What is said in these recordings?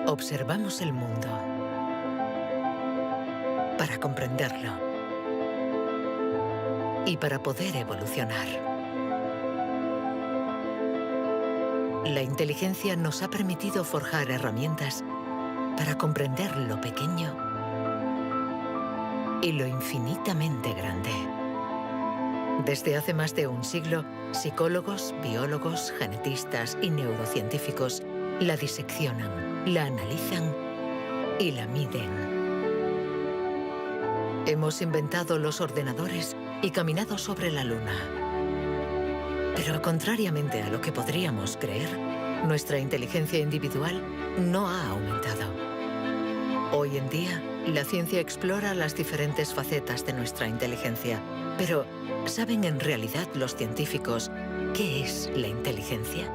Observamos el mundo para comprenderlo y para poder evolucionar. La inteligencia nos ha permitido forjar herramientas para comprender lo pequeño y lo infinitamente grande. Desde hace más de un siglo, psicólogos, biólogos, genetistas y neurocientíficos la diseccionan, la analizan y la miden. Hemos inventado los ordenadores y caminado sobre la Luna. Pero contrariamente a lo que podríamos creer, nuestra inteligencia individual no ha aumentado. Hoy en día, la ciencia explora las diferentes facetas de nuestra inteligencia. Pero, ¿saben en realidad los científicos qué es la inteligencia?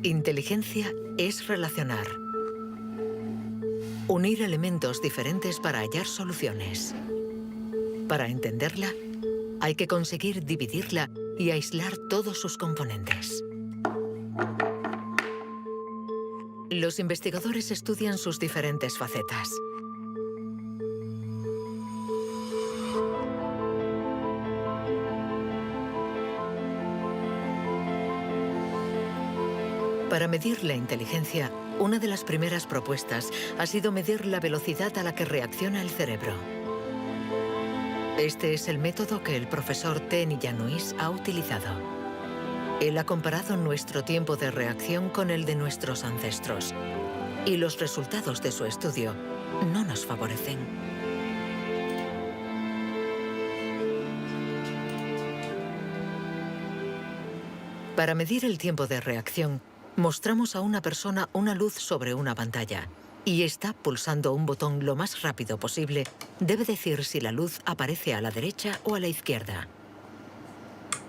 Inteligencia es relacionar. Unir elementos diferentes para hallar soluciones. Para entenderla, hay que conseguir dividirla y aislar todos sus componentes. Los investigadores estudian sus diferentes facetas. Para medir la inteligencia, una de las primeras propuestas ha sido medir la velocidad a la que reacciona el cerebro. Este es el método que el profesor Tenny Januis ha utilizado. Él ha comparado nuestro tiempo de reacción con el de nuestros ancestros. Y los resultados de su estudio no nos favorecen. Para medir el tiempo de reacción, mostramos a una persona una luz sobre una pantalla y está pulsando un botón lo más rápido posible. Debe decir si la luz aparece a la derecha o a la izquierda.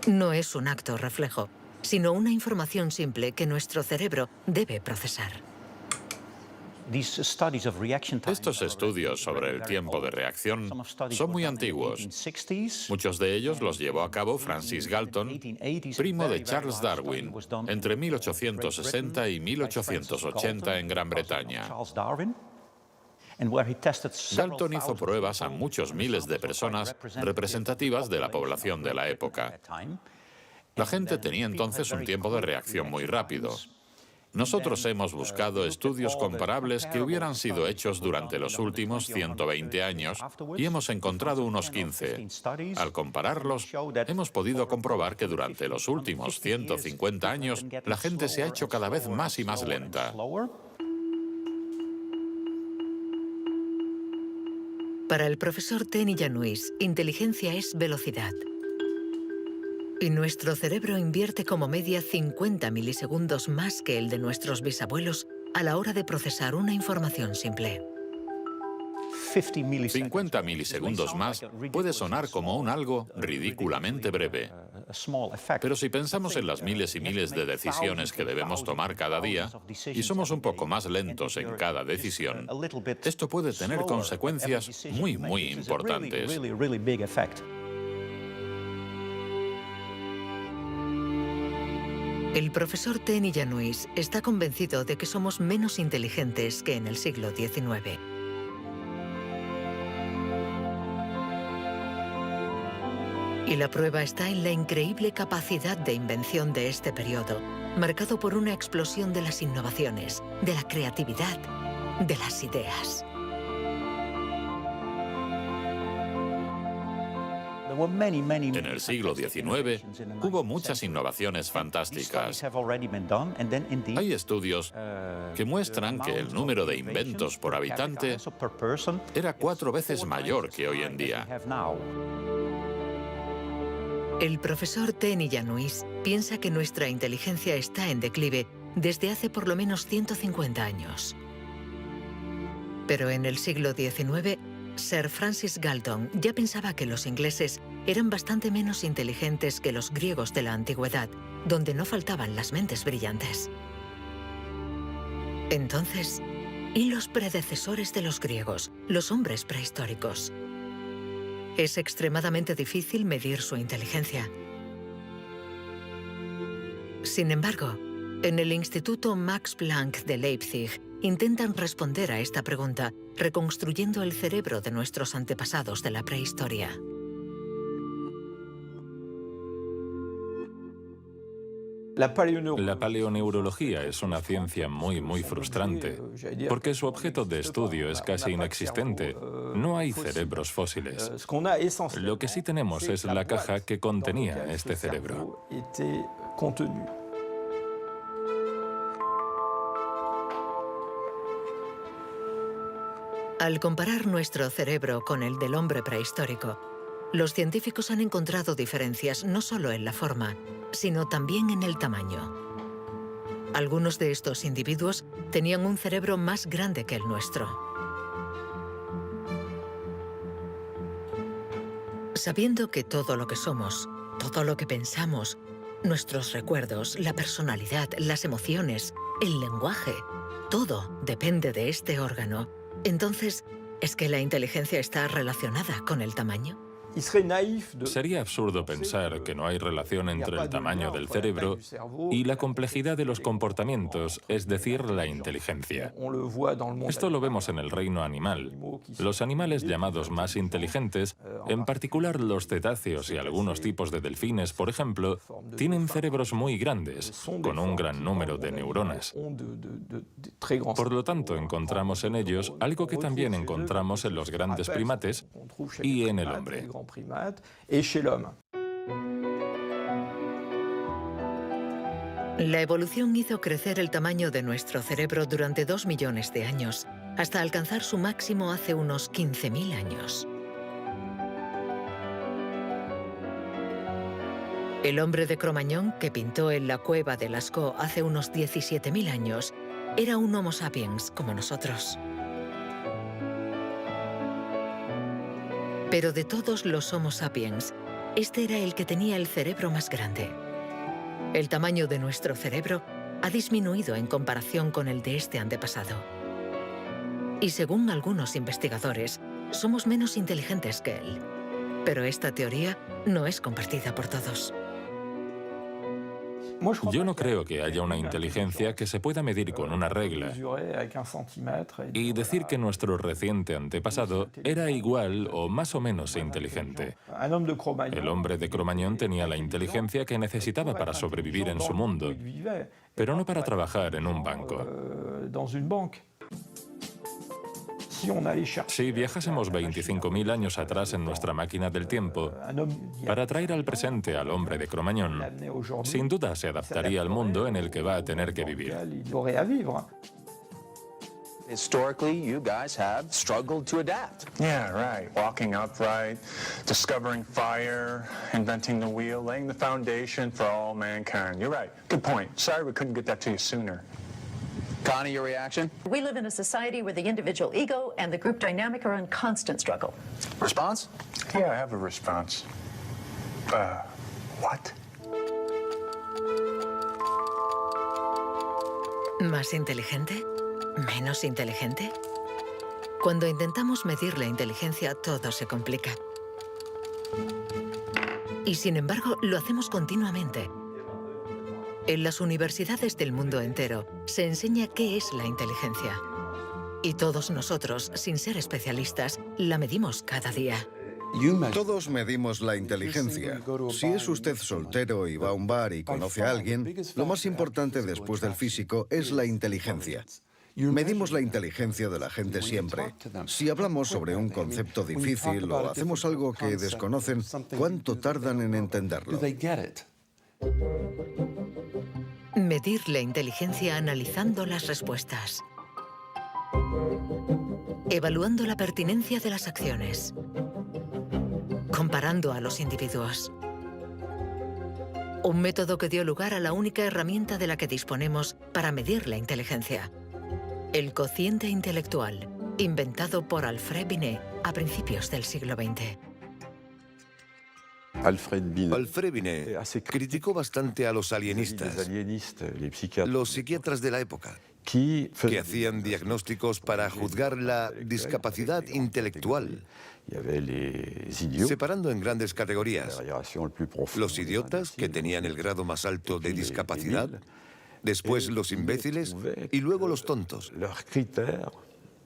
No es un acto reflejo, sino una información simple que nuestro cerebro debe procesar. Estos estudios sobre el tiempo de reacción son muy antiguos. Muchos de ellos los llevó a cabo Francis Galton, primo de Charles Darwin, entre 1860 y 1880 en Gran Bretaña. Galton hizo pruebas a muchos miles de personas representativas de la población de la época. La gente tenía entonces un tiempo de reacción muy rápido. Nosotros hemos buscado estudios comparables que hubieran sido hechos durante los últimos 120 años y hemos encontrado unos 15. Al compararlos, hemos podido comprobar que durante los últimos 150 años la gente se ha hecho cada vez más y más lenta. Para el profesor Tenny Januis, inteligencia es velocidad. Y nuestro cerebro invierte como media 50 milisegundos más que el de nuestros bisabuelos a la hora de procesar una información simple. 50 milisegundos más puede sonar como un algo ridículamente breve. Pero si pensamos en las miles y miles de decisiones que debemos tomar cada día, y somos un poco más lentos en cada decisión, esto puede tener consecuencias muy, muy importantes. El profesor Tenny Januis está convencido de que somos menos inteligentes que en el siglo XIX. Y la prueba está en la increíble capacidad de invención de este periodo, marcado por una explosión de las innovaciones, de la creatividad, de las ideas. En el siglo XIX hubo muchas innovaciones fantásticas. Hay estudios que muestran que el número de inventos por habitante era 4 veces mayor que hoy en día. El profesor Tenny Januis piensa que nuestra inteligencia está en declive desde hace por lo menos 150 años. Pero en el siglo XIX, Sir Francis Galton ya pensaba que los ingleses eran bastante menos inteligentes que los griegos de la antigüedad, donde no faltaban las mentes brillantes. Entonces, y los predecesores de los griegos, los hombres prehistóricos. Es extremadamente difícil medir su inteligencia. Sin embargo, en el Instituto Max Planck de Leipzig intentan responder a esta pregunta reconstruyendo el cerebro de nuestros antepasados de la prehistoria. La paleoneurología es una ciencia muy frustrante, porque su objeto de estudio es casi inexistente. No hay cerebros fósiles. Lo que sí tenemos es la caja que contenía este cerebro. Al comparar nuestro cerebro con el del hombre prehistórico, los científicos han encontrado diferencias no solo en la forma, sino también en el tamaño. Algunos de estos individuos tenían un cerebro más grande que el nuestro. Sabiendo que todo lo que somos, todo lo que pensamos, nuestros recuerdos, la personalidad, las emociones, el lenguaje, todo depende de este órgano, entonces, ¿es que la inteligencia está relacionada con el tamaño? Sería absurdo pensar que no hay relación entre el tamaño del cerebro y la complejidad de los comportamientos, es decir, la inteligencia. Esto lo vemos en el reino animal. Los animales llamados más inteligentes, en particular los cetáceos y algunos tipos de delfines, por ejemplo, tienen cerebros muy grandes, con un gran número de neuronas. Por lo tanto, encontramos en ellos algo que también encontramos en los grandes primates y en el hombre. La evolución hizo crecer el tamaño de nuestro cerebro durante 2 millones de años, hasta alcanzar su máximo hace unos 15.000 años. El hombre de Cro-Magnon, que pintó en la cueva de Lascaux hace unos 17.000 años, era un Homo sapiens como nosotros. Pero de todos los Homo sapiens, este era el que tenía el cerebro más grande. El tamaño de nuestro cerebro ha disminuido en comparación con el de este antepasado. Y según algunos investigadores, somos menos inteligentes que él. Pero esta teoría no es compartida por todos. Yo no creo que haya una inteligencia que se pueda medir con una regla y decir que nuestro reciente antepasado era igual o más o menos inteligente. El hombre de Cro-Magnon tenía la inteligencia que necesitaba para sobrevivir en su mundo, pero no para trabajar en un banco. Si viajásemos 25.000 años atrás en nuestra máquina del tiempo para traer al presente al hombre de Cro-Magnon, sin duda se adaptaría al mundo en el que va a tener que vivir. Historically, you guys have struggled to adapt. Yeah, right. Walking upright, discovering fire, inventing the wheel, laying the foundation for all mankind. You're right. Good point. Sorry we couldn't get that to you sooner. Connie, your reaction? We live in a society where the individual ego and the group dynamic are in constant struggle. Response? Yeah, I have a response. What? ¿Más inteligente? ¿Menos inteligente? Cuando intentamos medir la inteligencia, todo se complica. Y sin embargo, lo hacemos continuamente. En las universidades del mundo entero se enseña qué es la inteligencia. Y todos nosotros, sin ser especialistas, la medimos cada día. Todos medimos la inteligencia. Si es usted soltero y va a un bar y conoce a alguien, lo más importante después del físico es la inteligencia. Medimos la inteligencia de la gente siempre. Si hablamos sobre un concepto difícil o hacemos algo que desconocen, ¿cuánto tardan en entenderlo? Medir la inteligencia analizando las respuestas. Evaluando la pertinencia de las acciones. Comparando a los individuos. Un método que dio lugar a la única herramienta de la que disponemos para medir la inteligencia. El cociente intelectual, inventado por Alfred Binet a principios del siglo XX. Alfred Binet criticó bastante a los alienistas, los psiquiatras de la época. que hacían diagnósticos para juzgar la discapacidad intelectual, separando en grandes categorías: los idiotas, que tenían el grado más alto de discapacidad, después los imbéciles y luego los tontos.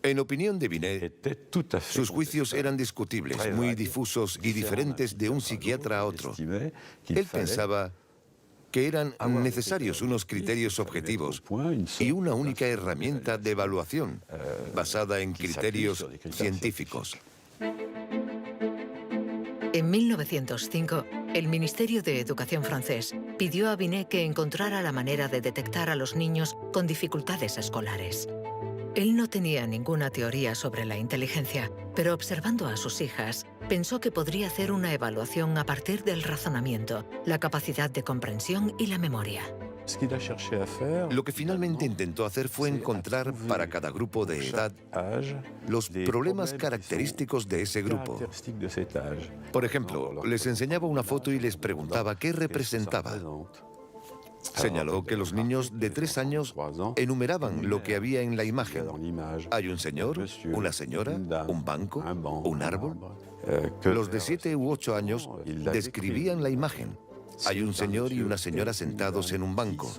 En opinión de Binet, sus juicios eran discutibles, muy difusos y diferentes de un psiquiatra a otro. Él pensaba que eran necesarios unos criterios objetivos y una única herramienta de evaluación basada en criterios científicos. En 1905, el Ministerio de Educación francés pidió a Binet que encontrara la manera de detectar a los niños con dificultades escolares. Él no tenía ninguna teoría sobre la inteligencia, pero observando a sus hijas, pensó que podría hacer una evaluación a partir del razonamiento, la capacidad de comprensión y la memoria. Lo que finalmente intentó hacer fue encontrar para cada grupo de edad los problemas característicos de ese grupo. Por ejemplo, les enseñaba una foto y les preguntaba qué representaba. Señaló que los niños de 3 años enumeraban lo que había en la imagen. Hay un señor, una señora, un banco, un árbol. Los de 7 u 8 años describían la imagen. Hay un señor y una señora sentados en un banco.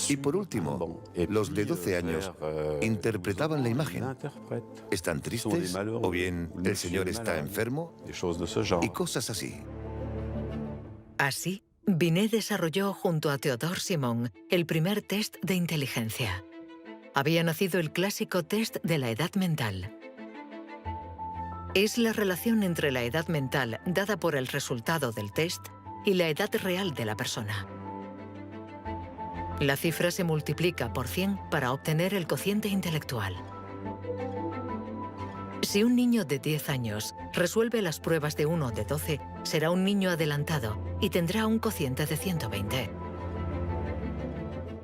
Y por último, los de 12 años interpretaban la imagen. ¿Están tristes? ¿O bien el señor está enfermo? Y cosas así. Así, Binet desarrolló junto a Théodore Simon el primer test de inteligencia. Había nacido el clásico test de la edad mental. Es la relación entre la edad mental dada por el resultado del test y la edad real de la persona. La cifra se multiplica por 100 para obtener el cociente intelectual. Si un niño de 10 años resuelve las pruebas de uno de 12, será un niño adelantado y tendrá un cociente de 120.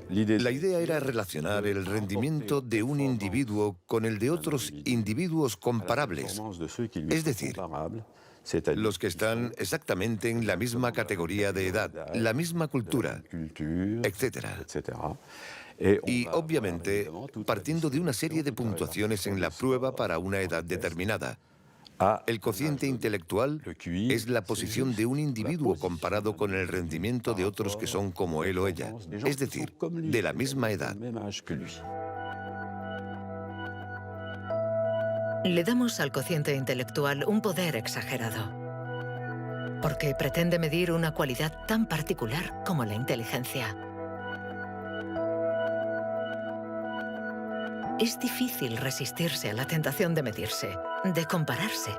La idea era relacionar el rendimiento de un individuo con el de otros individuos comparables, es decir, los que están exactamente en la misma categoría de edad, la misma cultura, etc. Y, obviamente, partiendo de una serie de puntuaciones en la prueba para una edad determinada. El cociente intelectual es la posición de un individuo comparado con el rendimiento de otros que son como él o ella, es decir, de la misma edad. Le damos al cociente intelectual un poder exagerado, porque pretende medir una cualidad tan particular como la inteligencia. Es difícil resistirse a la tentación de medirse, de compararse.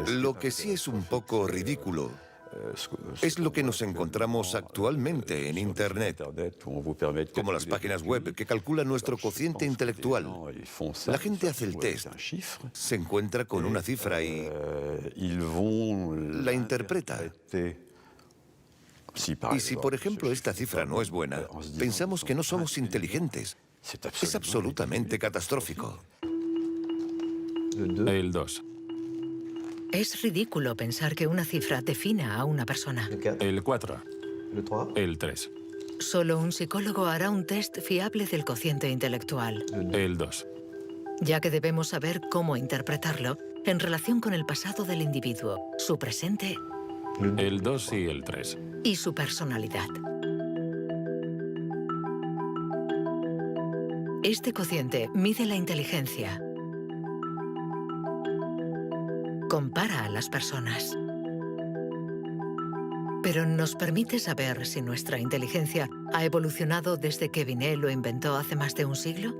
Lo que sí es un poco ridículo es lo que nos encontramos actualmente en Internet, como las páginas web que calculan nuestro cociente intelectual. La gente hace el test, se encuentra con una cifra y la interpreta. Y si, por ejemplo, esta cifra no es buena, pensamos que no somos inteligentes. Es absolutamente catastrófico. El 2. Es ridículo pensar que una cifra defina a una persona. El 4. El 3. Solo un psicólogo hará un test fiable del cociente intelectual. El 2. Ya que debemos saber cómo interpretarlo en relación con el pasado del individuo, su presente El 2 y el 3. y su personalidad. Este cociente mide la inteligencia. Compara a las personas. Pero ¿nos permite saber si nuestra inteligencia ha evolucionado desde que Binet lo inventó hace más de un siglo?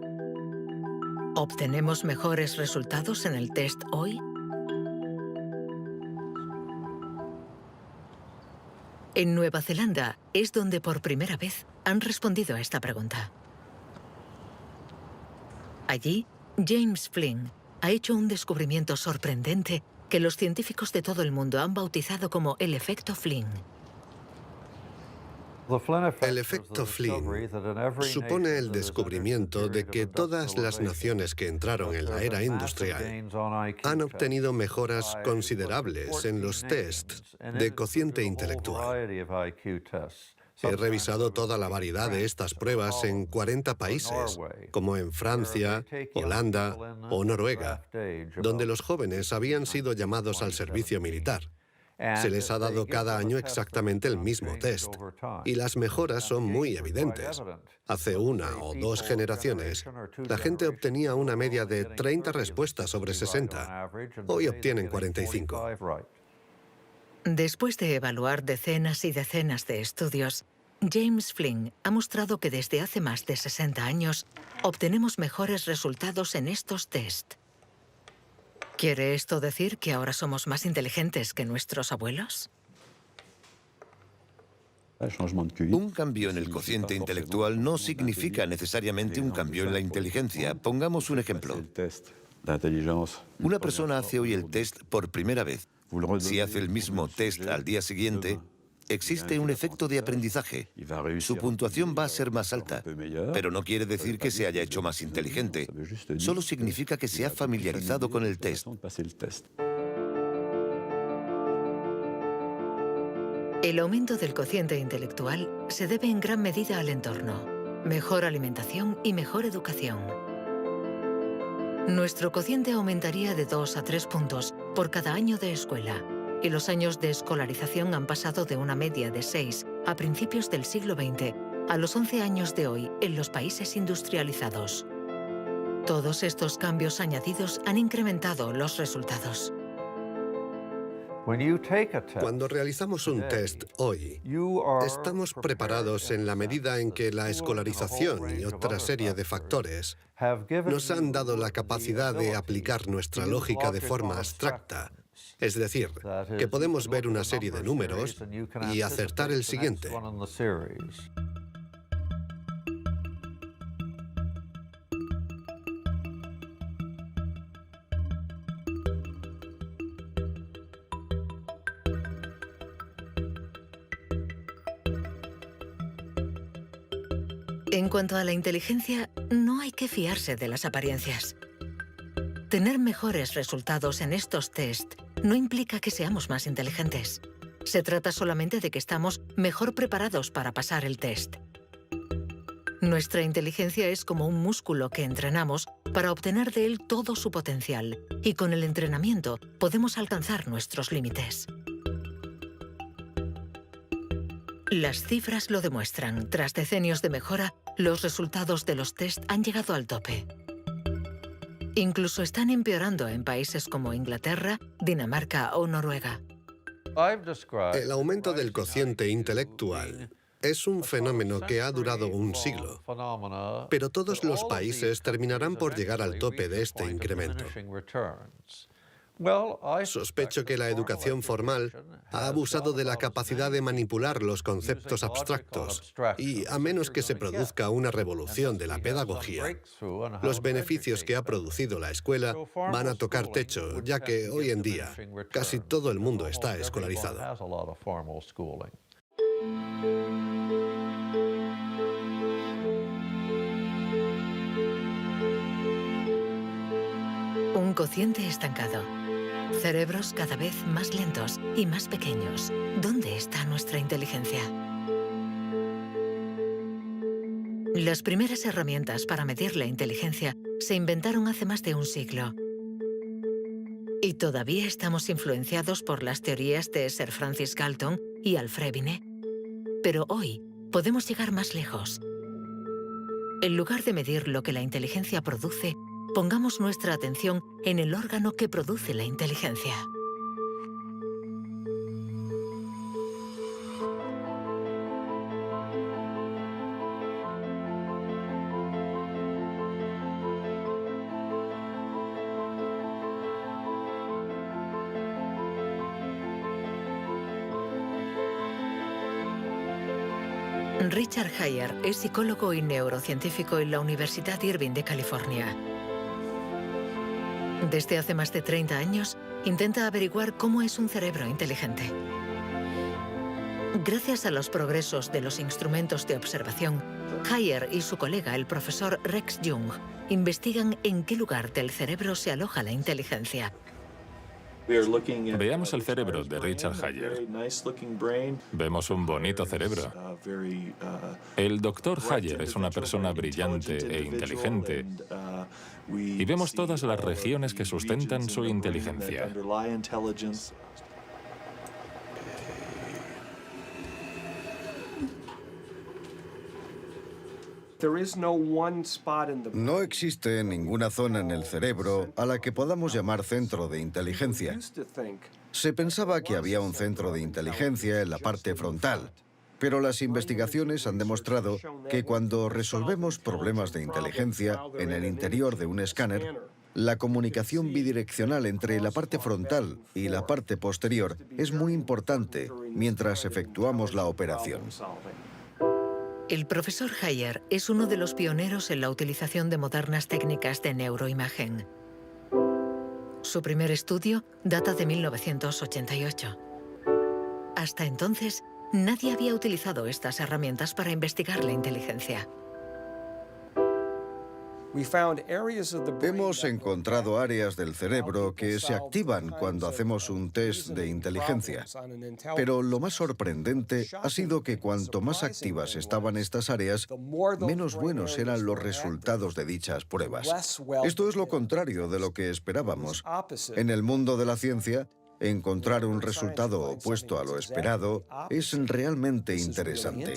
¿Obtenemos mejores resultados en el test hoy? En Nueva Zelanda es donde por primera vez han respondido a esta pregunta. Allí, James Flynn ha hecho un descubrimiento sorprendente que los científicos de todo el mundo han bautizado como el efecto Flynn. El efecto Flynn supone el descubrimiento de que todas las naciones que entraron en la era industrial han obtenido mejoras considerables en los tests de cociente intelectual. He revisado toda la variedad de estas pruebas en 40 países, como en Francia, Holanda o Noruega, donde los jóvenes habían sido llamados al servicio militar. Se les ha dado cada año exactamente el mismo test, y las mejoras son muy evidentes. Hace 1 o 2 generaciones, la gente obtenía una media de 30 respuestas sobre 60. Hoy obtienen 45. Después de evaluar decenas y decenas de estudios, James Flynn ha mostrado que desde hace más de 60 años obtenemos mejores resultados en estos test. ¿Quiere esto decir que ahora somos más inteligentes que nuestros abuelos? Un cambio en el cociente intelectual no significa necesariamente un cambio en la inteligencia. Pongamos un ejemplo. Una persona hace hoy el test por primera vez. Si hace el mismo test al día siguiente, existe un efecto de aprendizaje. Su puntuación va a ser más alta, pero no quiere decir que se haya hecho más inteligente. Solo significa que se ha familiarizado con el test. El aumento del cociente intelectual se debe en gran medida al entorno, mejor alimentación y mejor educación. Nuestro cociente aumentaría de 2 a 3 puntos por cada año de escuela, y los años de escolarización han pasado de una media de 6 a principios del siglo XX a los 11 años de hoy en los países industrializados. Todos estos cambios añadidos han incrementado los resultados. Cuando realizamos un test hoy, estamos preparados en la medida en que la escolarización y otra serie de factores nos han dado la capacidad de aplicar nuestra lógica de forma abstracta. Es decir, que podemos ver una serie de números y acertar el siguiente. En cuanto a la inteligencia, no hay que fiarse de las apariencias. Tener mejores resultados en estos test no implica que seamos más inteligentes. Se trata solamente de que estamos mejor preparados para pasar el test. Nuestra inteligencia es como un músculo que entrenamos para obtener de él todo su potencial, y con el entrenamiento podemos alcanzar nuestros límites. Las cifras lo demuestran. Tras decenios de mejora, los resultados de los test han llegado al tope. Incluso están empeorando en países como Inglaterra, Dinamarca o Noruega. El aumento del cociente intelectual es un fenómeno que ha durado un siglo, pero todos los países terminarán por llegar al tope de este incremento. Sospecho que la educación formal ha abusado de la capacidad de manipular los conceptos abstractos y, a menos que se produzca una revolución de la pedagogía, los beneficios que ha producido la escuela van a tocar techo, ya que hoy en día casi todo el mundo está escolarizado. Un cociente estancado. Cerebros cada vez más lentos y más pequeños. ¿Dónde está nuestra inteligencia? Las primeras herramientas para medir la inteligencia se inventaron hace más de un siglo. Y todavía estamos influenciados por las teorías de Sir Francis Galton y Alfred Binet. Pero hoy podemos llegar más lejos. En lugar de medir lo que la inteligencia produce, pongamos nuestra atención en el órgano que produce la inteligencia. Richard Heyer es psicólogo y neurocientífico en la Universidad Irvine de California. Desde hace más de 30 años, intenta averiguar cómo es un cerebro inteligente. Gracias a los progresos de los instrumentos de observación, Heyer y su colega, el profesor Rex Jung, investigan en qué lugar del cerebro se aloja la inteligencia. Veamos el cerebro de Richard Hayer. Vemos un bonito cerebro. El doctor Hayer es una persona brillante e inteligente y vemos todas las regiones que sustentan su inteligencia. No existe ninguna zona en el cerebro a la que podamos llamar centro de inteligencia. Se pensaba que había un centro de inteligencia en la parte frontal, pero las investigaciones han demostrado que cuando resolvemos problemas de inteligencia en el interior de un escáner, la comunicación bidireccional entre la parte frontal y la parte posterior es muy importante mientras efectuamos la operación. El profesor Hayer es uno de los pioneros en la utilización de modernas técnicas de neuroimagen. Su primer estudio data de 1988. Hasta entonces, nadie había utilizado estas herramientas para investigar la inteligencia. Hemos encontrado áreas del cerebro que se activan cuando hacemos un test de inteligencia. Pero lo más sorprendente ha sido que cuanto más activas estaban estas áreas, menos buenos eran los resultados de dichas pruebas. Esto es lo contrario de lo que esperábamos. En el mundo de la ciencia, encontrar un resultado opuesto a lo esperado es realmente interesante.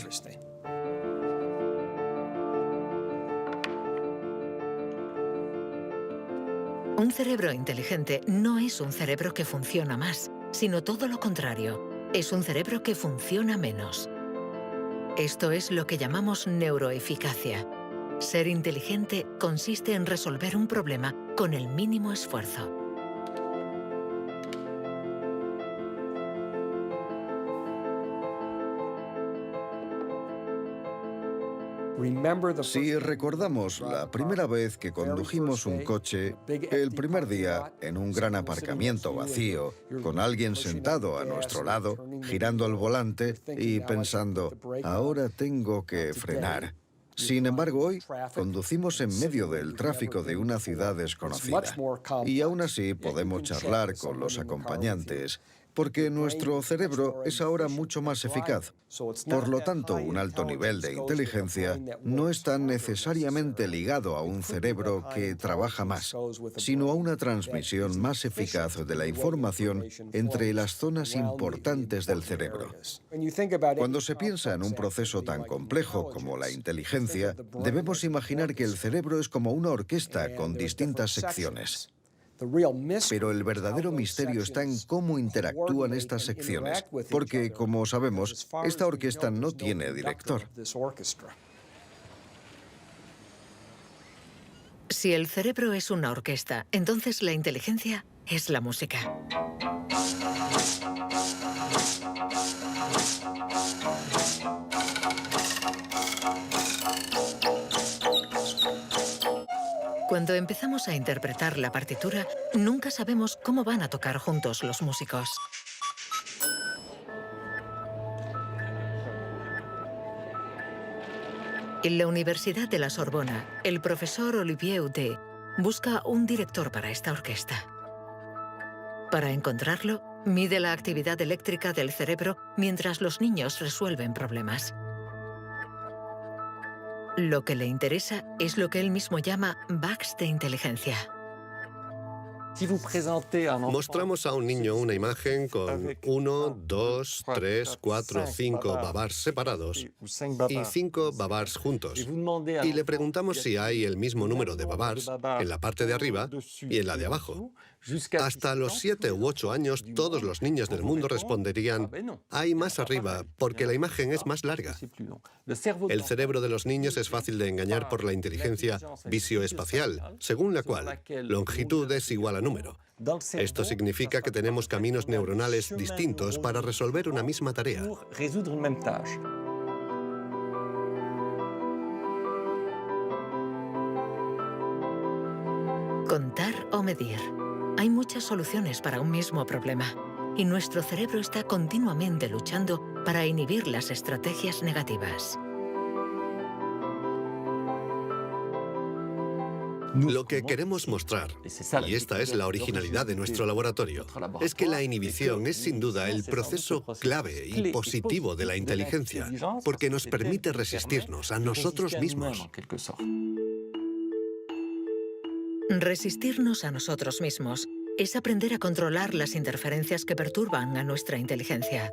Un cerebro inteligente no es un cerebro que funciona más, sino todo lo contrario. Es un cerebro que funciona menos. Esto es lo que llamamos neuroeficacia. Ser inteligente consiste en resolver un problema con el mínimo esfuerzo. Si recordamos la primera vez que condujimos un coche, el primer día, en un gran aparcamiento vacío, con alguien sentado a nuestro lado, girando el volante y pensando, ahora tengo que frenar. Sin embargo, hoy conducimos en medio del tráfico de una ciudad desconocida y aún así podemos charlar con los acompañantes, porque nuestro cerebro es ahora mucho más eficaz. Por lo tanto, un alto nivel de inteligencia no está necesariamente ligado a un cerebro que trabaja más, sino a una transmisión más eficaz de la información entre las zonas importantes del cerebro. Cuando se piensa en un proceso tan complejo como la inteligencia, debemos imaginar que el cerebro es como una orquesta con distintas secciones. Pero el verdadero misterio está en cómo interactúan estas secciones, porque, como sabemos, esta orquesta no tiene director. Si el cerebro es una orquesta, entonces la inteligencia es la música. Cuando empezamos a interpretar la partitura, nunca sabemos cómo van a tocar juntos los músicos. En la Universidad de la Sorbona, el profesor Olivier Houdet busca un director para esta orquesta. Para encontrarlo, mide la actividad eléctrica del cerebro mientras los niños resuelven problemas. Lo que le interesa es lo que él mismo llama bugs de inteligencia. Mostramos a un niño una imagen con 1, 2, 3, 4, 5 babars separados y 5 babars juntos. Y le preguntamos si hay el mismo número de babars en la parte de arriba y en la de abajo. Hasta los 7 u 8 años, todos los niños del mundo responderían, hay más arriba, porque la imagen es más larga. El cerebro de los niños es fácil de engañar por la inteligencia visioespacial, según la cual longitud es igual a número. Esto significa que tenemos caminos neuronales distintos para resolver una misma tarea. Contar o medir. Hay muchas soluciones para un mismo problema, y nuestro cerebro está continuamente luchando para inhibir las estrategias negativas. Lo que queremos mostrar, y esta es la originalidad de nuestro laboratorio, es que la inhibición es sin duda el proceso clave y positivo de la inteligencia, porque nos permite resistirnos a nosotros mismos. Resistirnos a nosotros mismos es aprender a controlar las interferencias que perturban a nuestra inteligencia.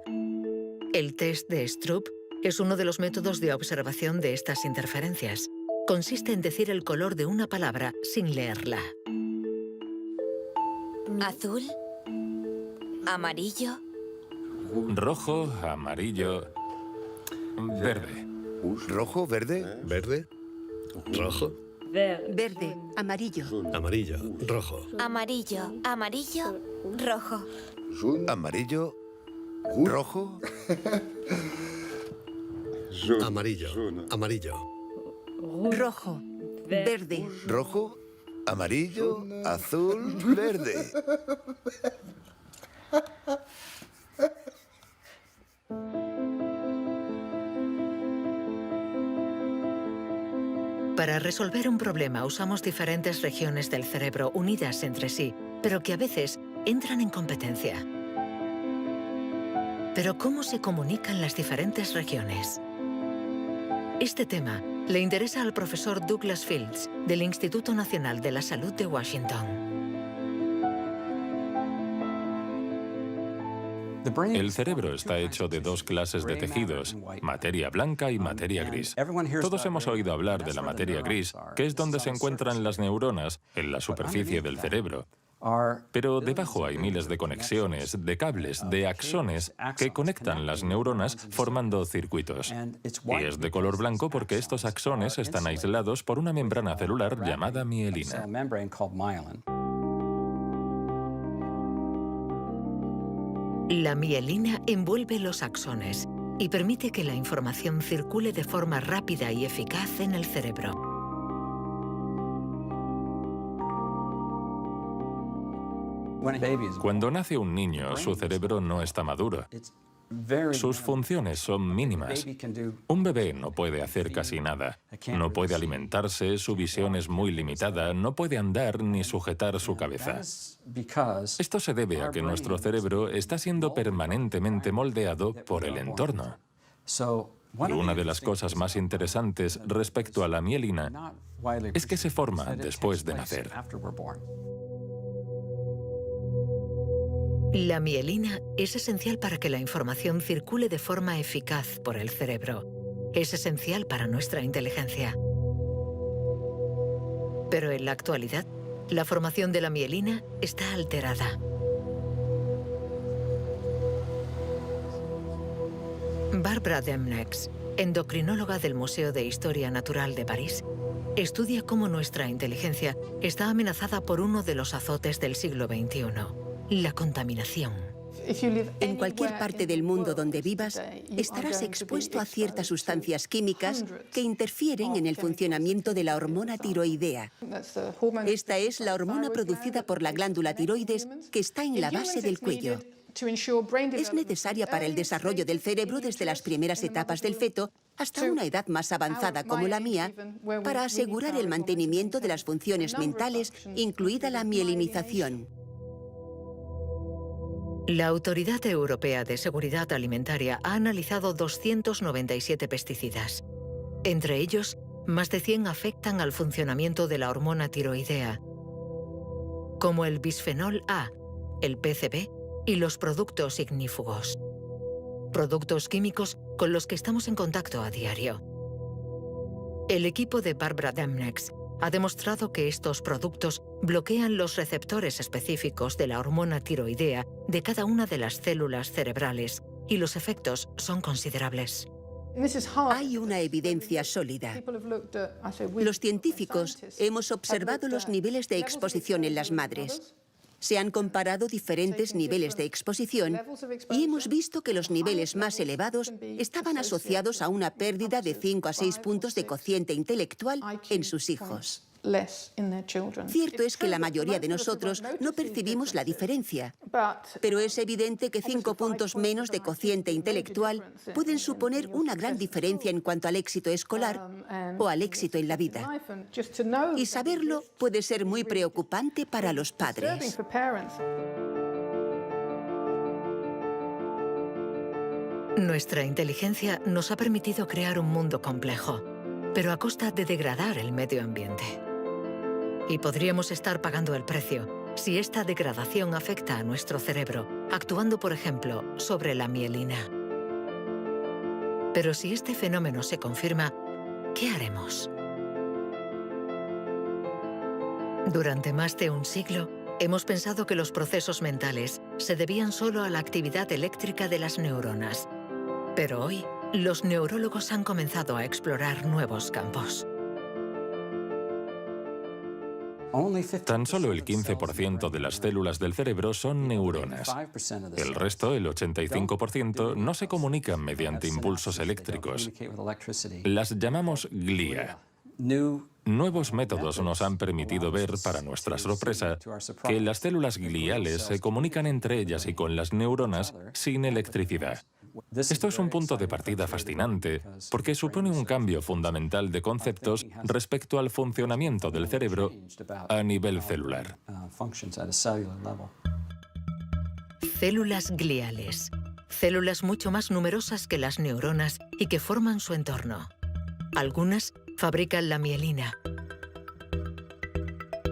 El test de Stroop es uno de los métodos de observación de estas interferencias. Consiste en decir el color de una palabra sin leerla. Azul, amarillo, rojo, amarillo, verde. ¿Rojo, verde? ¿Verde? ¿Rojo? Verde, amarillo. Amarillo, rojo. amarillo, amarillo, rojo. ¿Amarillo? ¿Rojo? Amarillo, amarillo. Rojo, verde. ¿Rojo? ¿Amarillo? ¿Azul? ¿Verde? Para resolver un problema usamos diferentes regiones del cerebro unidas entre sí, pero que a veces entran en competencia. Pero ¿cómo se comunican las diferentes regiones? Este tema le interesa al profesor Douglas Fields, del Instituto Nacional de la Salud de Washington. El cerebro está hecho de dos clases de tejidos, materia blanca y materia gris. Todos hemos oído hablar de la materia gris, que es donde se encuentran las neuronas, en la superficie del cerebro. Pero debajo hay miles de conexiones, de cables, de axones que conectan las neuronas formando circuitos. Y es de color blanco porque estos axones están aislados por una membrana celular llamada mielina. La mielina envuelve los axones y permite que la información circule de forma rápida y eficaz en el cerebro. Cuando nace un niño, su cerebro no está maduro. Sus funciones son mínimas. Un bebé no puede hacer casi nada. No puede alimentarse, su visión es muy limitada, no puede andar ni sujetar su cabeza. Esto se debe a que nuestro cerebro está siendo permanentemente moldeado por el entorno. Y una de las cosas más interesantes respecto a la mielina es que se forma después de nacer. La mielina es esencial para que la información circule de forma eficaz por el cerebro. Es esencial para nuestra inteligencia. Pero en la actualidad, la formación de la mielina está alterada. Barbara Demnex, endocrinóloga del Museo de Historia Natural de París, estudia cómo nuestra inteligencia está amenazada por uno de los azotes del siglo XXI. La contaminación. En cualquier parte del mundo donde vivas, estarás expuesto a ciertas sustancias químicas que interfieren en el funcionamiento de la hormona tiroidea. Esta es la hormona producida por la glándula tiroides que está en la base del cuello. Es necesaria para el desarrollo del cerebro desde las primeras etapas del feto hasta una edad más avanzada como la mía, para asegurar el mantenimiento de las funciones mentales, incluida la mielinización. La Autoridad Europea de Seguridad Alimentaria ha analizado 297 pesticidas. Entre ellos, más de 100 afectan al funcionamiento de la hormona tiroidea, como el bisfenol A, el PCB y los productos ignífugos. Productos químicos con los que estamos en contacto a diario. El equipo de Barbara Demnex ha demostrado que estos productos bloquean los receptores específicos de la hormona tiroidea de cada una de las células cerebrales y los efectos son considerables. Hay una evidencia sólida. Los científicos hemos observado los niveles de exposición en las madres. Se han comparado diferentes niveles de exposición y hemos visto que los niveles más elevados estaban asociados a una pérdida de 5 a 6 puntos de cociente intelectual en sus hijos. Cierto es que la mayoría de nosotros no percibimos la diferencia, pero es evidente que 5 puntos menos de cociente intelectual pueden suponer una gran diferencia en cuanto al éxito escolar o al éxito en la vida. Y saberlo puede ser muy preocupante para los padres. Nuestra inteligencia nos ha permitido crear un mundo complejo, pero a costa de degradar el medio ambiente. Y podríamos estar pagando el precio si esta degradación afecta a nuestro cerebro, actuando, por ejemplo, sobre la mielina. Pero si este fenómeno se confirma, ¿qué haremos? Durante más de un siglo, hemos pensado que los procesos mentales se debían solo a la actividad eléctrica de las neuronas. Pero hoy, los neurólogos han comenzado a explorar nuevos campos. Tan solo el 15% de las células del cerebro son neuronas. El resto, el 85%, no se comunican mediante impulsos eléctricos. Las llamamos glía. Nuevos métodos nos han permitido ver, para nuestra sorpresa, que las células gliales se comunican entre ellas y con las neuronas sin electricidad. Esto es un punto de partida fascinante, porque supone un cambio fundamental de conceptos respecto al funcionamiento del cerebro a nivel celular. Células gliales. Células mucho más numerosas que las neuronas y que forman su entorno. Algunas fabrican la mielina.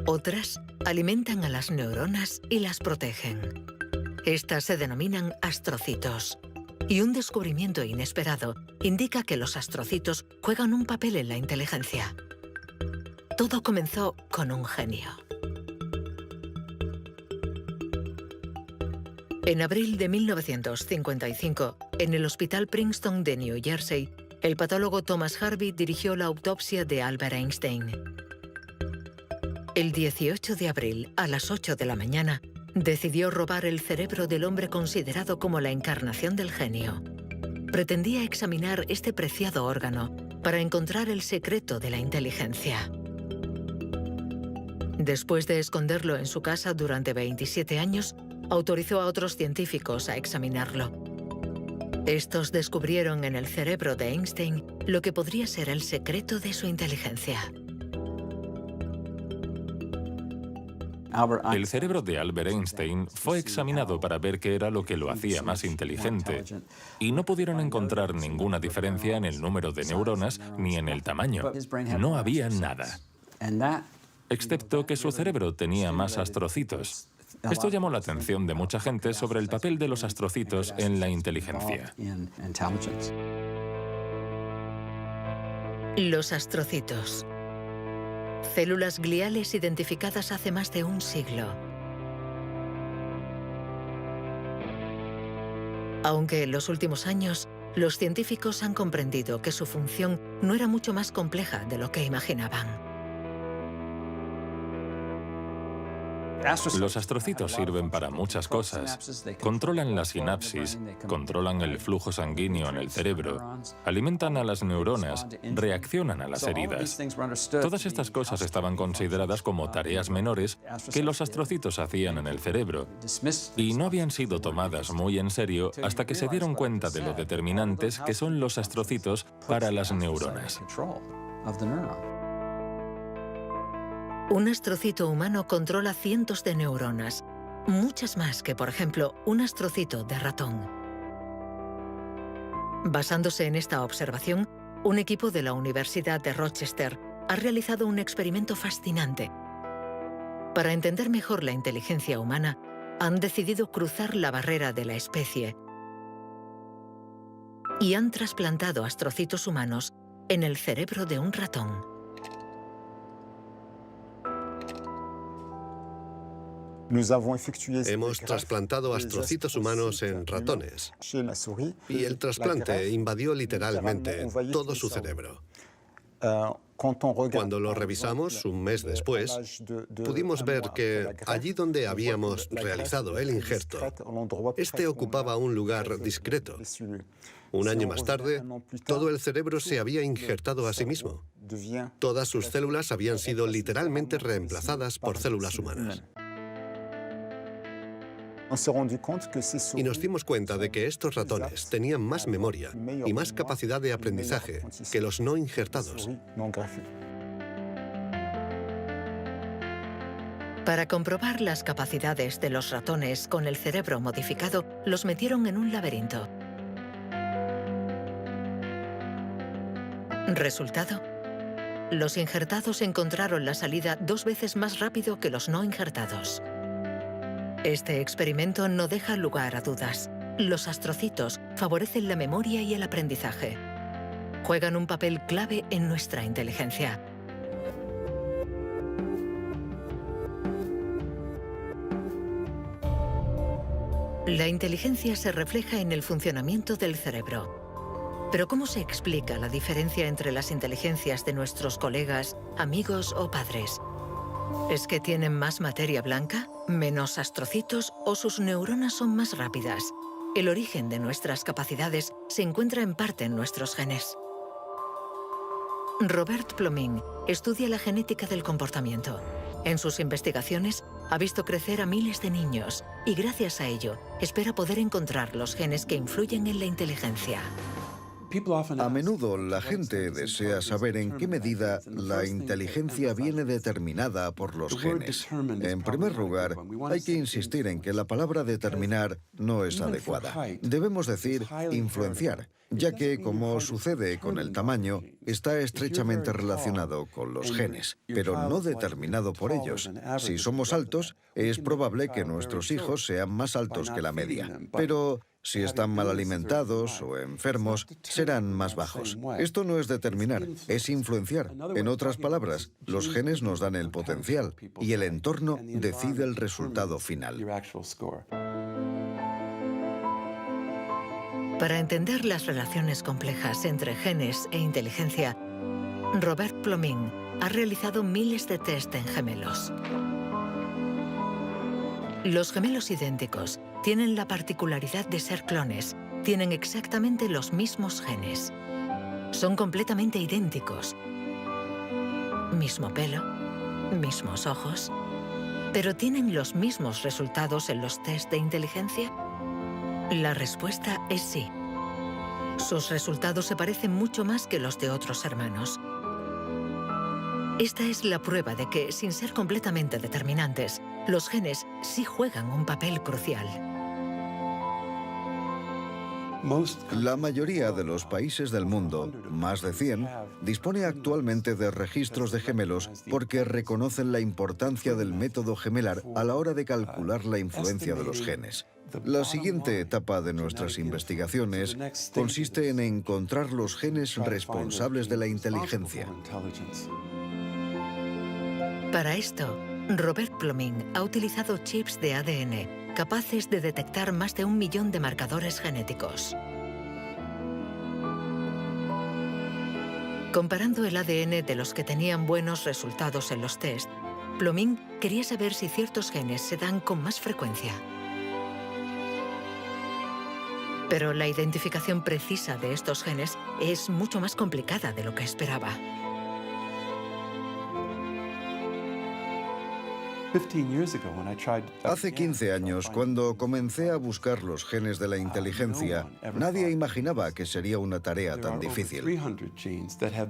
Otras alimentan a las neuronas y las protegen. Estas se denominan astrocitos. Y un descubrimiento inesperado indica que los astrocitos juegan un papel en la inteligencia. Todo comenzó con un genio. En abril de 1955, en el Hospital Princeton de New Jersey, el patólogo Thomas Harvey dirigió la autopsia de Albert Einstein. El 18 de abril, a las 8 de la mañana, decidió robar el cerebro del hombre considerado como la encarnación del genio. Pretendía examinar este preciado órgano para encontrar el secreto de la inteligencia. Después de esconderlo en su casa durante 27 años, autorizó a otros científicos a examinarlo. Estos descubrieron en el cerebro de Einstein lo que podría ser el secreto de su inteligencia. El cerebro de Albert Einstein fue examinado para ver qué era lo que lo hacía más inteligente, y no pudieron encontrar ninguna diferencia en el número de neuronas ni en el tamaño. No había nada, excepto que su cerebro tenía más astrocitos. Esto llamó la atención de mucha gente sobre el papel de los astrocitos en la inteligencia. Los astrocitos. Células gliales identificadas hace más de un siglo. Aunque en los últimos años, los científicos han comprendido que su función no era mucho más compleja de lo que imaginaban. Los astrocitos sirven para muchas cosas. Controlan la sinapsis, controlan el flujo sanguíneo en el cerebro, alimentan a las neuronas, reaccionan a las heridas. Todas estas cosas estaban consideradas como tareas menores que los astrocitos hacían en el cerebro, y no habían sido tomadas muy en serio hasta que se dieron cuenta de lo determinantes que son los astrocitos para las neuronas. Un astrocito humano controla cientos de neuronas, muchas más que, por ejemplo, un astrocito de ratón. Basándose en esta observación, un equipo de la Universidad de Rochester ha realizado un experimento fascinante. Para entender mejor la inteligencia humana, han decidido cruzar la barrera de la especie y han trasplantado astrocitos humanos en el cerebro de un ratón. Hemos trasplantado astrocitos humanos en ratones y el trasplante invadió literalmente todo su cerebro. Cuando lo revisamos un mes después, pudimos ver que allí donde habíamos realizado el injerto, este ocupaba un lugar discreto. Un año más tarde, todo el cerebro se había injertado a sí mismo. Todas sus células habían sido literalmente reemplazadas por células humanas. Y nos dimos cuenta de que estos ratones tenían más memoria y más capacidad de aprendizaje que los no injertados. Para comprobar las capacidades de los ratones con el cerebro modificado, los metieron en un laberinto. Resultado: los injertados encontraron la salida 2 veces más rápido que los no injertados. Este experimento no deja lugar a dudas. Los astrocitos favorecen la memoria y el aprendizaje. Juegan un papel clave en nuestra inteligencia. La inteligencia se refleja en el funcionamiento del cerebro. Pero ¿cómo se explica la diferencia entre las inteligencias de nuestros colegas, amigos o padres? ¿Es que tienen más materia blanca, menos astrocitos o sus neuronas son más rápidas? El origen de nuestras capacidades se encuentra en parte en nuestros genes. Robert Plomin estudia la genética del comportamiento. En sus investigaciones ha visto crecer a miles de niños y gracias a ello espera poder encontrar los genes que influyen en la inteligencia. A menudo la gente desea saber en qué medida la inteligencia viene determinada por los genes. En primer lugar, hay que insistir en que la palabra determinar no es adecuada. Debemos decir influenciar, ya que, como sucede con el tamaño, está estrechamente relacionado con los genes, pero no determinado por ellos. Si somos altos, es probable que nuestros hijos sean más altos que la media, pero si están mal alimentados o enfermos, serán más bajos. Esto no es determinar, es influenciar. En otras palabras, los genes nos dan el potencial y el entorno decide el resultado final. Para entender las relaciones complejas entre genes e inteligencia, Robert Plomin ha realizado miles de test en gemelos. Los gemelos idénticos tienen la particularidad de ser clones, tienen exactamente los mismos genes. Son completamente idénticos. Mismo pelo, mismos ojos, pero ¿tienen los mismos resultados en los test de inteligencia? La respuesta es sí. Sus resultados se parecen mucho más que los de otros hermanos. Esta es la prueba de que, sin ser completamente determinantes, los genes sí juegan un papel crucial. La mayoría de los países del mundo, más de 100, dispone actualmente de registros de gemelos porque reconocen la importancia del método gemelar a la hora de calcular la influencia de los genes. La siguiente etapa de nuestras investigaciones consiste en encontrar los genes responsables de la inteligencia. Para esto, Robert Plomin ha utilizado chips de ADN capaces de detectar más de 1 millón de marcadores genéticos. Comparando el ADN de los que tenían buenos resultados en los test, Plomin quería saber si ciertos genes se dan con más frecuencia. Pero la identificación precisa de estos genes es mucho más complicada de lo que esperaba. Hace 15 años, cuando comencé a buscar los genes de la inteligencia, nadie imaginaba que sería una tarea tan difícil.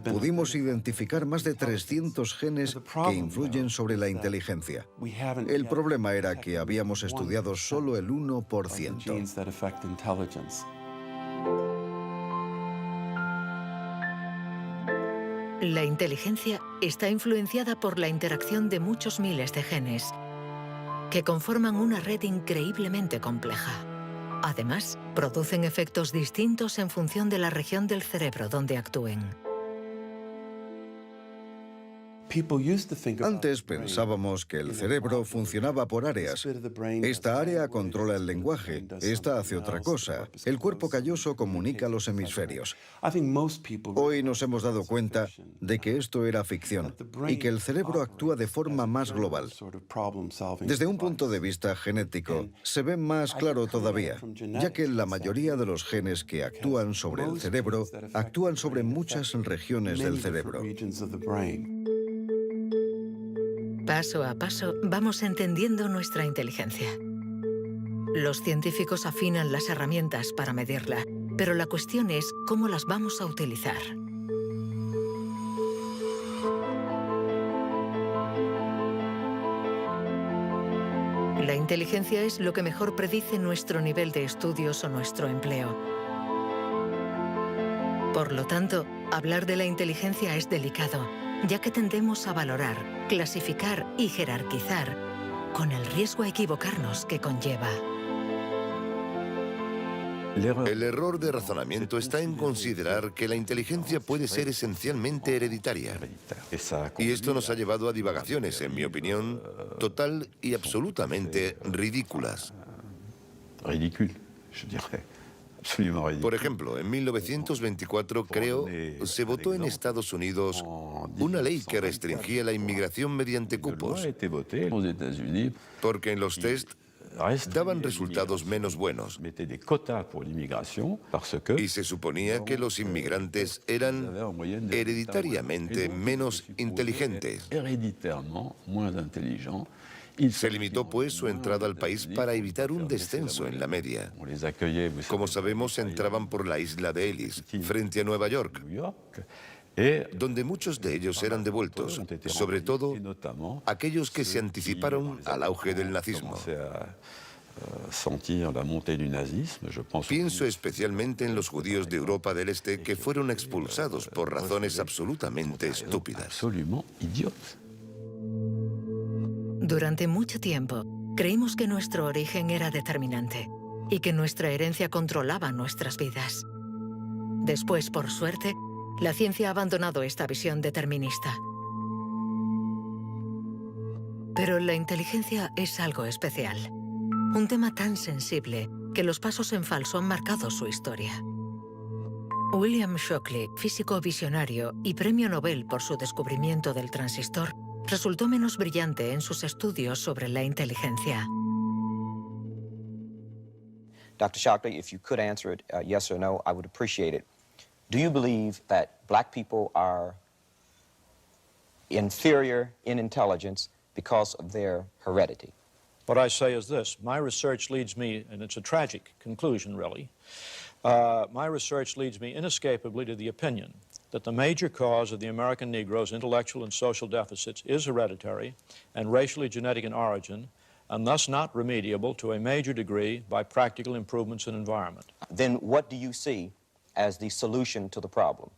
Pudimos identificar más de 300 genes que influyen sobre la inteligencia. El problema era que habíamos estudiado solo el 1%. La inteligencia está influenciada por la interacción de muchos miles de genes que conforman una red increíblemente compleja. Además, producen efectos distintos en función de la región del cerebro donde actúen. Antes pensábamos que el cerebro funcionaba por áreas. Esta área controla el lenguaje, esta hace otra cosa. El cuerpo calloso comunica los hemisferios. Hoy nos hemos dado cuenta de que esto era ficción y que el cerebro actúa de forma más global. Desde un punto de vista genético, se ve más claro todavía, ya que la mayoría de los genes que actúan sobre el cerebro actúan sobre muchas regiones del cerebro. Paso a paso vamos entendiendo nuestra inteligencia. Los científicos afinan las herramientas para medirla, pero la cuestión es cómo las vamos a utilizar. La inteligencia es lo que mejor predice nuestro nivel de estudios o nuestro empleo. Por lo tanto, hablar de la inteligencia es delicado, ya que tendemos a valorar, clasificar y jerarquizar, con el riesgo a equivocarnos que conlleva. El error de razonamiento está en considerar que la inteligencia puede ser esencialmente hereditaria. Y esto nos ha llevado a divagaciones, en mi opinión, total y absolutamente ridículas. Por ejemplo, en 1924, creo, se votó en Estados Unidos una ley que restringía la inmigración mediante cupos, porque en los test daban resultados menos buenos. Y se suponía que los inmigrantes eran hereditariamente menos inteligentes. Se limitó, pues, su entrada al país para evitar un descenso en la media. Como sabemos, entraban por la isla de Ellis, frente a Nueva York, donde muchos de ellos eran devueltos, sobre todo aquellos que se anticiparon al auge del nazismo. Pienso especialmente en los judíos de Europa del Este que fueron expulsados por razones absolutamente estúpidas. Durante mucho tiempo, creímos que nuestro origen era determinante y que nuestra herencia controlaba nuestras vidas. Después, por suerte, la ciencia ha abandonado esta visión determinista. Pero la inteligencia es algo especial. Un tema tan sensible que los pasos en falso han marcado su historia. William Shockley, físico visionario y premio Nobel por su descubrimiento del transistor, resultó menos brillante en sus estudios sobre la inteligencia. Dr. Shockley, if you could answer it yes or no, I would appreciate it. Do you believe that black people are inferior in intelligence because of their heredity? What I say is this. My research leads me, and it's a tragic conclusion, really, my research leads me inescapably to the opinion that the major cause of the American Negro's intellectual and social deficits is hereditary and racially genetic in origin, and thus not remediable to a major degree by practical improvements in environment. Then what do you see as the solution to the problem?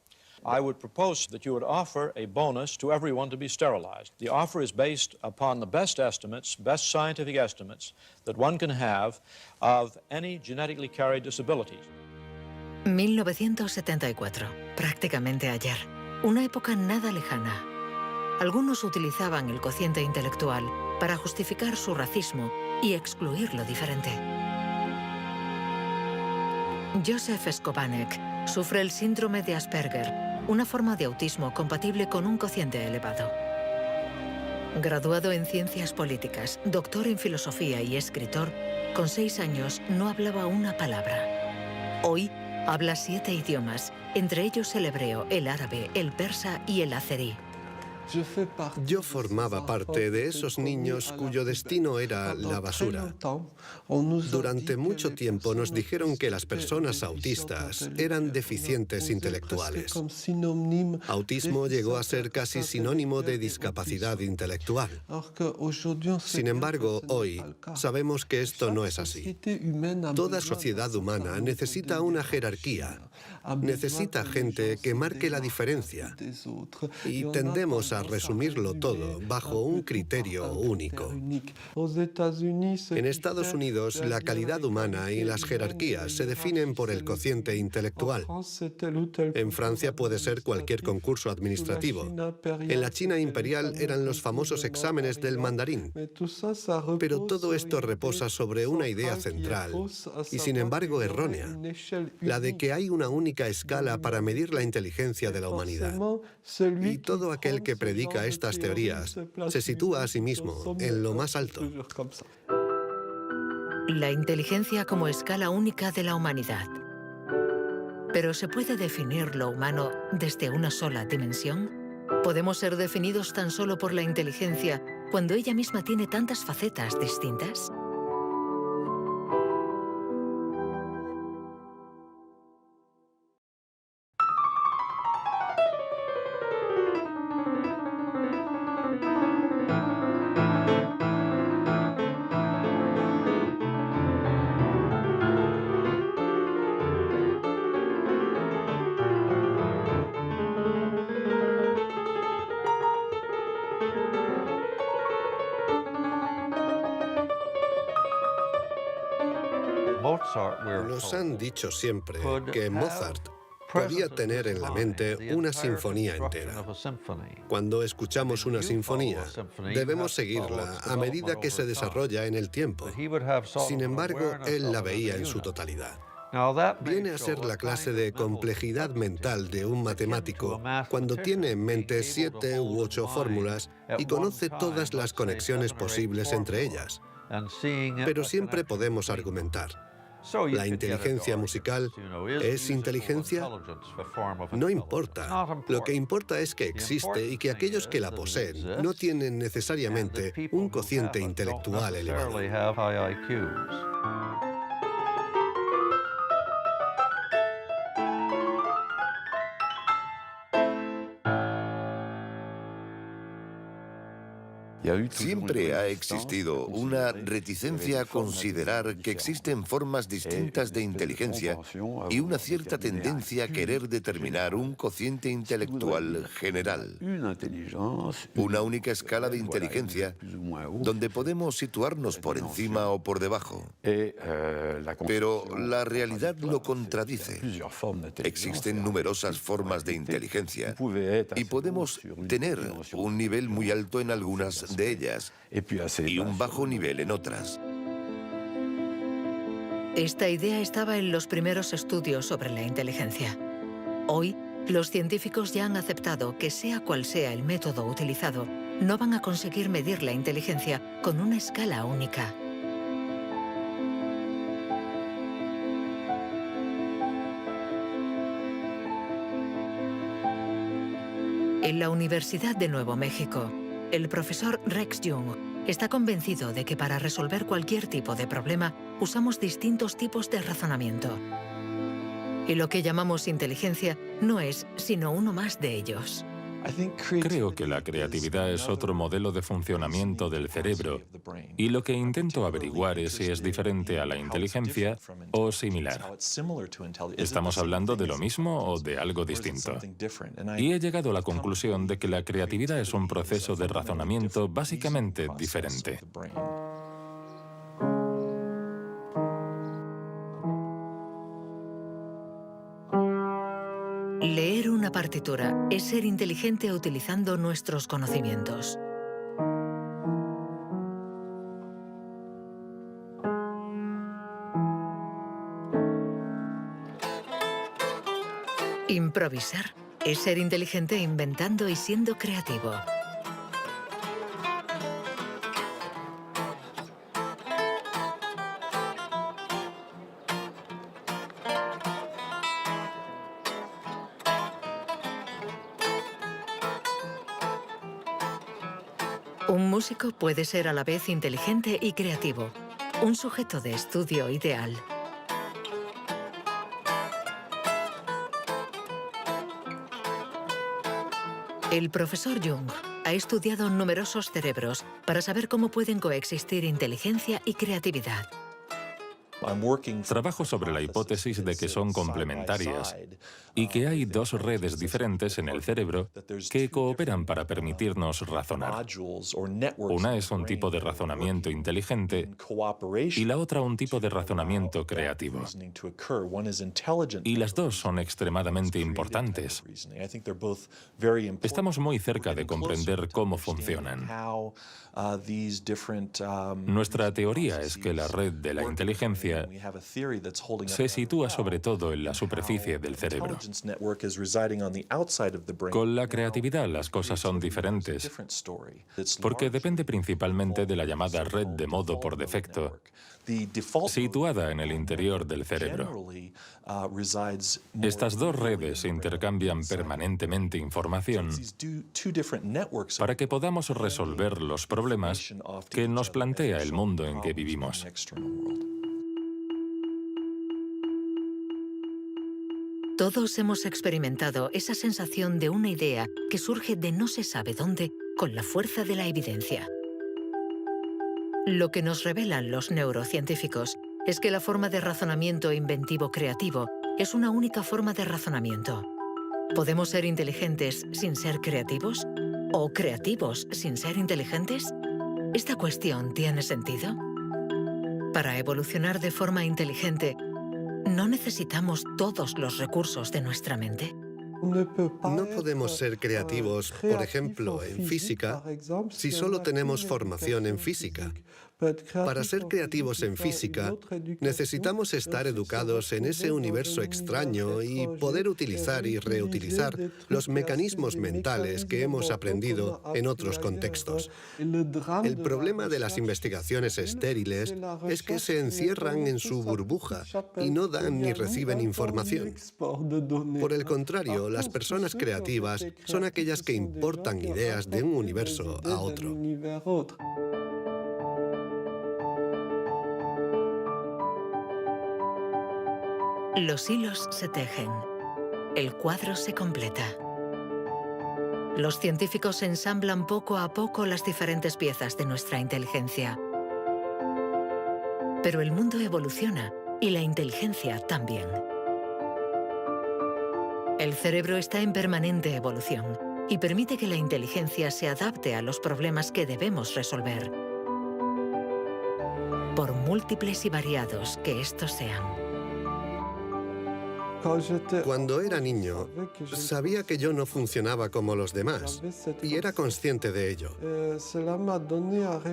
I would propose that you would offer a bonus to everyone to be sterilized. The offer is based upon the best estimates, best scientific estimates that one can have of any genetically carried disabilities. 1974, prácticamente ayer. Una época nada lejana. Algunos utilizaban el cociente intelectual para justificar su racismo y excluir lo diferente. Joseph Skobanek sufre el síndrome de Asperger, una forma de autismo compatible con un cociente elevado. Graduado en ciencias políticas, doctor en filosofía y escritor, con 6 años no hablaba una palabra. Hoy habla 7 idiomas, entre ellos el hebreo, el árabe, el persa y el azerí. Yo formaba parte de esos niños cuyo destino era la basura. Durante mucho tiempo nos dijeron que las personas autistas eran deficientes intelectuales. Autismo llegó a ser casi sinónimo de discapacidad intelectual. Sin embargo, hoy sabemos que esto no es así. Toda sociedad humana necesita una jerarquía. Necesita gente que marque la diferencia. Y tendemos a resumirlo todo bajo un criterio único. En Estados Unidos, la calidad humana y las jerarquías se definen por el cociente intelectual. En Francia puede ser cualquier concurso administrativo. En la China imperial eran los famosos exámenes del mandarín. Pero todo esto reposa sobre una idea central y, sin embargo, errónea, la de que hay una única escala para medir la inteligencia de la humanidad. Y todo aquel que predica estas teorías se sitúa a sí mismo en lo más alto. La inteligencia como escala única de la humanidad. ¿Pero se puede definir lo humano desde una sola dimensión? ¿Podemos ser definidos tan solo por la inteligencia cuando ella misma tiene tantas facetas distintas? Nos han dicho siempre que Mozart podía tener en la mente una sinfonía entera. Cuando escuchamos una sinfonía, debemos seguirla a medida que se desarrolla en el tiempo. Sin embargo, él la veía en su totalidad. Viene a ser la clase de complejidad mental de un matemático cuando tiene en mente 7 u 8 fórmulas y conoce todas las conexiones posibles entre ellas. Pero siempre podemos argumentar. ¿La inteligencia musical es inteligencia? No importa. Lo que importa es que existe y que aquellos que la poseen no tienen necesariamente un cociente intelectual elevado. Siempre ha existido una reticencia a considerar que existen formas distintas de inteligencia y una cierta tendencia a querer determinar un cociente intelectual general. Una única escala de inteligencia donde podemos situarnos por encima o por debajo. Pero la realidad lo contradice. Existen numerosas formas de inteligencia y podemos tener un nivel muy alto en algunas de ellas y un bajo nivel en otras. Esta idea estaba en los primeros estudios sobre la inteligencia. Hoy, los científicos ya han aceptado que sea cual sea el método utilizado, no van a conseguir medir la inteligencia con una escala única. En la Universidad de Nuevo México, el profesor Rex Jung está convencido de que para resolver cualquier tipo de problema usamos distintos tipos de razonamiento. Y lo que llamamos inteligencia no es sino uno más de ellos. Creo que la creatividad es otro modelo de funcionamiento del cerebro y lo que intento averiguar es si es diferente a la inteligencia o similar. ¿Estamos hablando de lo mismo o de algo distinto? Y he llegado a la conclusión de que la creatividad es un proceso de razonamiento básicamente diferente. Leer una partitura es ser inteligente utilizando nuestros conocimientos. Improvisar es ser inteligente inventando y siendo creativo. Un músico puede ser a la vez inteligente y creativo, un sujeto de estudio ideal. El profesor Jung ha estudiado numerosos cerebros para saber cómo pueden coexistir inteligencia y creatividad. Trabajo sobre la hipótesis de que son complementarias y que hay dos redes diferentes en el cerebro que cooperan para permitirnos razonar. Una es un tipo de razonamiento inteligente y la otra un tipo de razonamiento creativo. Y las dos son extremadamente importantes. Estamos muy cerca de comprender cómo funcionan. Nuestra teoría es que la red de la inteligencia se sitúa sobre todo en la superficie del cerebro. Con la creatividad las cosas son diferentes, porque depende principalmente de la llamada red de modo por defecto, situada en el interior del cerebro. Estas dos redes intercambian permanentemente información para que podamos resolver los problemas que nos plantea el mundo en que vivimos. Todos hemos experimentado esa sensación de una idea que surge de no se sabe dónde con la fuerza de la evidencia. Lo que nos revelan los neurocientíficos es que la forma de razonamiento inventivo creativo es una única forma de razonamiento. ¿Podemos ser inteligentes sin ser creativos? ¿O creativos sin ser inteligentes? ¿Esta cuestión tiene sentido? Para evolucionar de forma inteligente, ¿no necesitamos todos los recursos de nuestra mente? No podemos ser creativos, por ejemplo, en física, si solo tenemos formación en física. Para ser creativos en física, necesitamos estar educados en ese universo extraño y poder utilizar y reutilizar los mecanismos mentales que hemos aprendido en otros contextos. El problema de las investigaciones estériles es que se encierran en su burbuja y no dan ni reciben información. Por el contrario, las personas creativas son aquellas que importan ideas de un universo a otro. Los hilos se tejen. El cuadro se completa. Los científicos ensamblan poco a poco las diferentes piezas de nuestra inteligencia. Pero el mundo evoluciona y la inteligencia también. El cerebro está en permanente evolución y permite que la inteligencia se adapte a los problemas que debemos resolver, por múltiples y variados que estos sean. Cuando era niño, sabía que yo no funcionaba como los demás y era consciente de ello.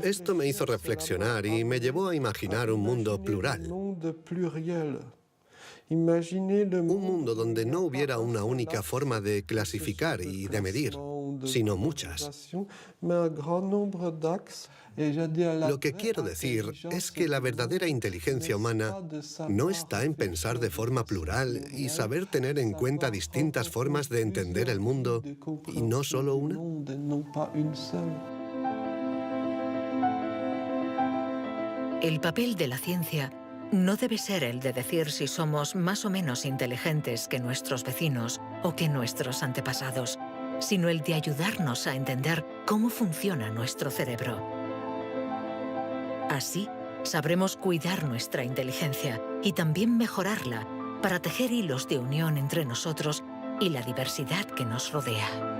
Esto me hizo reflexionar y me llevó a imaginar un mundo plural. Un mundo donde no hubiera una única forma de clasificar y de medir, sino muchas. Lo que quiero decir es que la verdadera inteligencia humana no está en pensar de forma plural y saber tener en cuenta distintas formas de entender el mundo y no solo una. El papel de la ciencia no debe ser el de decir si somos más o menos inteligentes que nuestros vecinos o que nuestros antepasados, sino el de ayudarnos a entender cómo funciona nuestro cerebro. Así, sabremos cuidar nuestra inteligencia y también mejorarla para tejer hilos de unión entre nosotros y la diversidad que nos rodea.